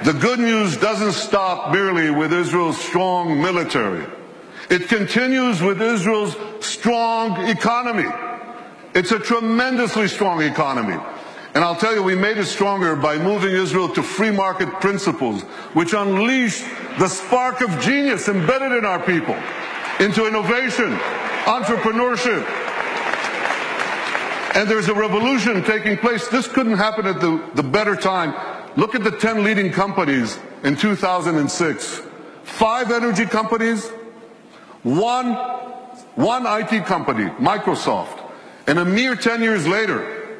The good news doesn't stop merely with Israel's strong military. It continues with Israel's strong economy. It's a tremendously strong economy. And I'll tell you, we made it stronger by moving Israel to free market principles, which unleashed the spark of genius embedded in our people into innovation, entrepreneurship. And there's a revolution taking place. This couldn't happen at the better time. Look at the 10 leading companies in 2006. 5 energy companies, one IT company, Microsoft. And a mere 10 years later,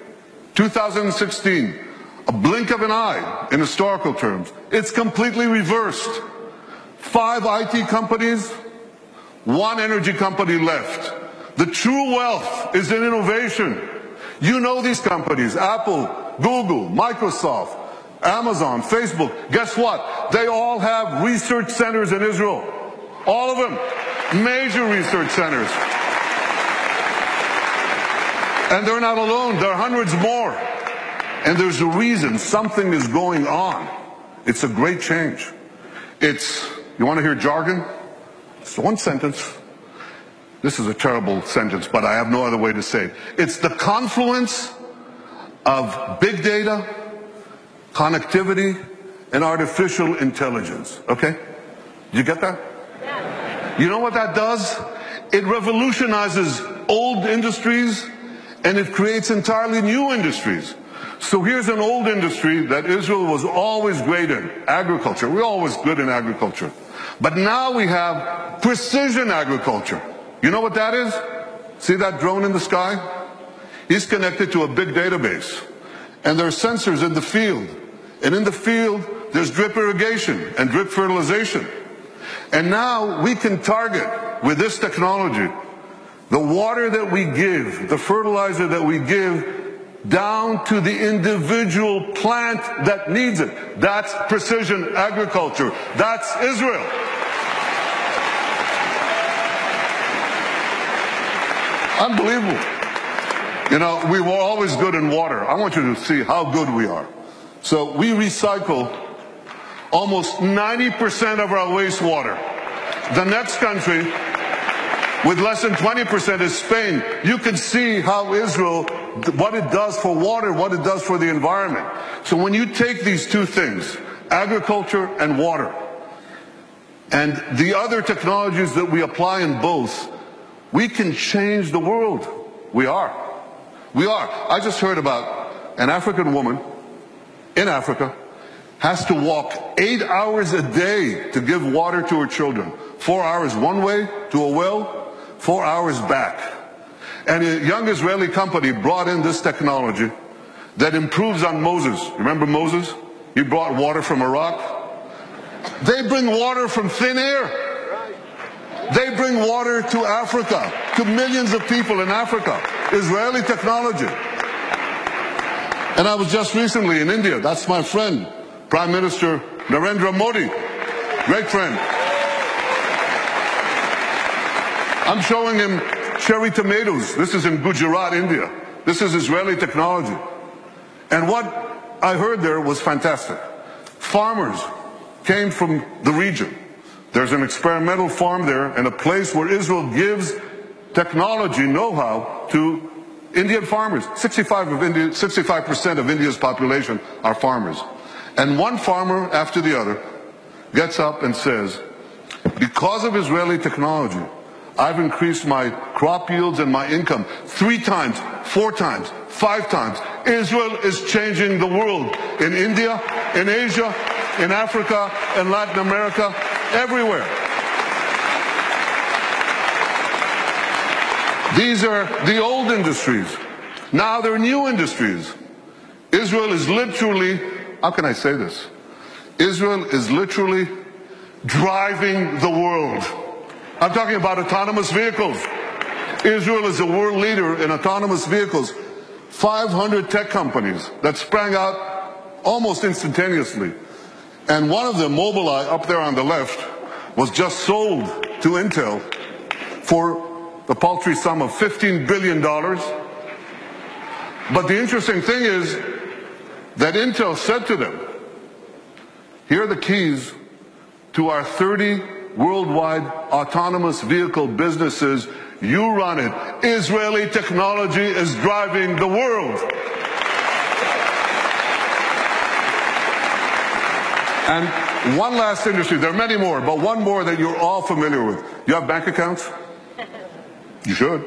2016, a blink of an eye in historical terms, it's completely reversed. 5 IT companies, 1 energy company left. The true wealth is in innovation. You know these companies, Apple, Google, Microsoft, Amazon, Facebook. Guess what? They all have research centers in Israel. All of them. Major research centers. And they're not alone. There are hundreds more. And there's a reason. Something is going on. It's a great change. You want to hear jargon? It's one sentence. This is a terrible sentence, but I have no other way to say it. It's the confluence of big data, connectivity, and artificial intelligence. Okay? Did you get that? Yeah. You know what that does? It revolutionizes old industries, and it creates entirely new industries. So here's an old industry that Israel was always great in, agriculture. We're always good in agriculture. But now we have precision agriculture. You know what that is? See that drone in the sky? He's connected to a big database. And there are sensors in the field. And in the field, there's drip irrigation and drip fertilization. And now we can target, with this technology, the water that we give, the fertilizer that we give, down to the individual plant that needs it. That's precision agriculture. That's Israel. Unbelievable. You know, we were always good in water. I want you to see how good we are. So we recycle almost 90% of our wastewater. The next country with less than 20% is Spain. You can see how Israel, what it does for water, what it does for the environment. So when you take these two things, agriculture and water, and the other technologies that we apply in both, we can change the world. We are. We are. I just heard about an African woman in Africa has to walk 8 hours a day to give water to her children. 4 hours one way to a well, 4 hours back. And a young Israeli company brought in this technology that improves on Moses. Remember Moses? He brought water from a rock. They bring water from thin air. They bring water to Africa, to millions of people in Africa. Israeli technology. And I was just recently in India. That's my friend, Prime Minister Narendra Modi. Great friend. I'm showing him cherry tomatoes. This is in Gujarat, India. This is Israeli technology. And what I heard there was fantastic. Farmers came from the region. There's an experimental farm there and a place where Israel gives technology know-how to Indian farmers. 65% of India's population are farmers. And one farmer after the other gets up and says, because of Israeli technology, I've increased my crop yields and my income 3 times, 4 times, 5 times. Israel is changing the world in India, in Asia, in Africa, in Latin America, everywhere. These are the old industries. Now there are new industries. Israel is literally, how can I say this? Israel is literally driving the world. I'm talking about autonomous vehicles. Israel is a world leader in autonomous vehicles. 500 tech companies that sprang out almost instantaneously. And one of them, Mobileye, up there on the left, was just sold to Intel for the paltry sum of $15 billion. But the interesting thing is that Intel said to them, Here are the keys to our 30 worldwide autonomous vehicle businesses. You run it. Israeli technology is driving the world. And one last industry, there are many more, but one more that you're all familiar with. You have bank accounts? You should.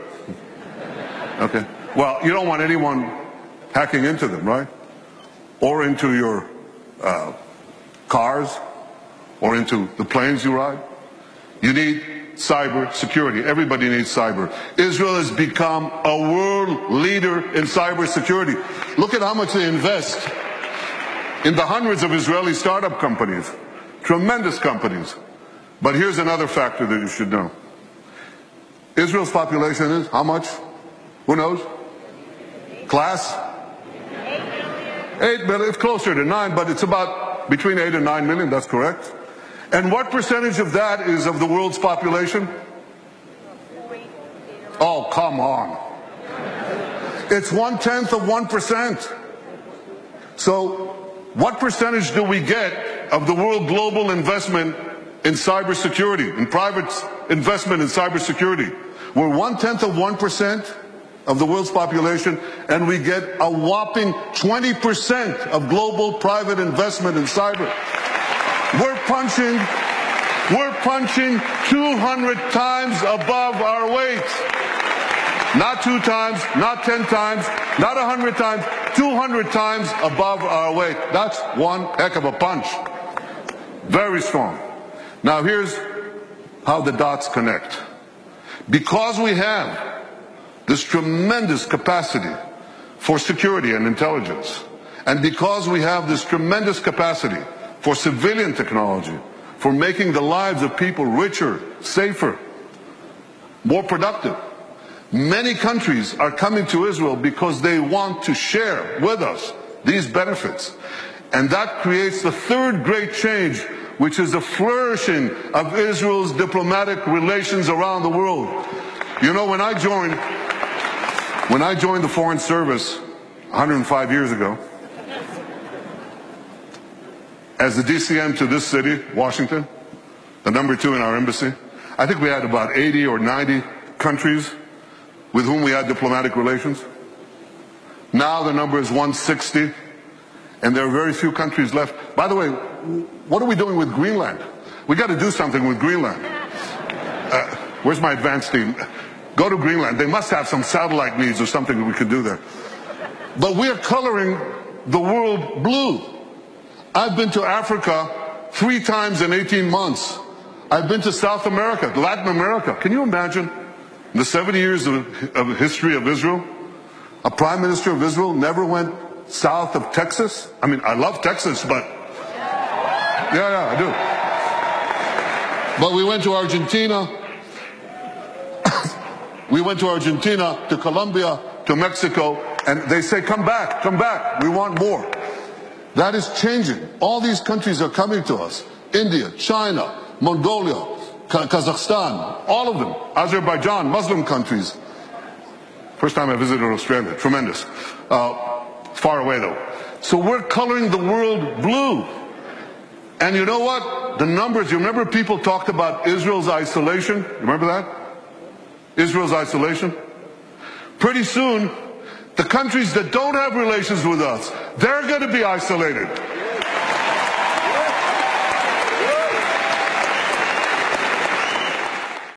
Okay. Well, you don't want anyone hacking into them, right? Or into your cars, or into the planes you ride. You need cyber security. Everybody needs cyber. Israel has become a world leader in cyber security. Look at how much they invest in the hundreds of Israeli startup companies. Tremendous companies. But here's another factor that you should know. Israel's population is how much? Who knows? Class? 8 million. It's closer to 9, but it's about between 8 and 9 million. That's correct. And what percentage of that is of the world's population? Oh, come on. It's 1/10 of 1%. So what percentage do we get of the world global investment in cybersecurity, in private investment in cybersecurity? We're 1/10 of 1% of the world's population, and we get a whopping 20% of global private investment in cyber. We're punching 200 times above our weight. Not 2 times, not 10 times, not 100 times, 200 times above our weight. That's one heck of a punch. Very strong. Now here's how the dots connect. Because we have this tremendous capacity for security and intelligence, and because we have this tremendous capacity for civilian technology, for making the lives of people richer, safer, more productive, many countries are coming to Israel because they want to share with us these benefits. And that creates the third great change, which is the flourishing of Israel's diplomatic relations around the world. You know, when I joined the Foreign Service 105 years ago, as the DCM to this city, Washington, the number 2 in our embassy, I think we had about 80 or 90 countries with whom we had diplomatic relations. Now the number is 160, and there are very few countries left. By the way, what are we doing with Greenland? We got to do something with Greenland. Where's my advanced team? Go to Greenland. They must have some satellite needs or something that we could do there. But we are coloring the world blue. I've been to Africa 3 times in 18 months. I've been to South America, Latin America. Can you imagine? In the 70 years of history of Israel, a prime minister of Israel never went south of Texas? I mean, I love Texas, but yeah, I do. But we went to Argentina. We went to Argentina, to Colombia, to Mexico, and they say, come back, we want more. That is changing. All these countries are coming to us. India, China, Mongolia, Kazakhstan, all of them. Azerbaijan, Muslim countries. First time I visited Australia. Tremendous. Far away though. So we're coloring the world blue. And you know what? The numbers, you remember people talked about Israel's isolation? Remember that? Israel's isolation? Pretty soon, the countries that don't have relations with us, they're going to be isolated.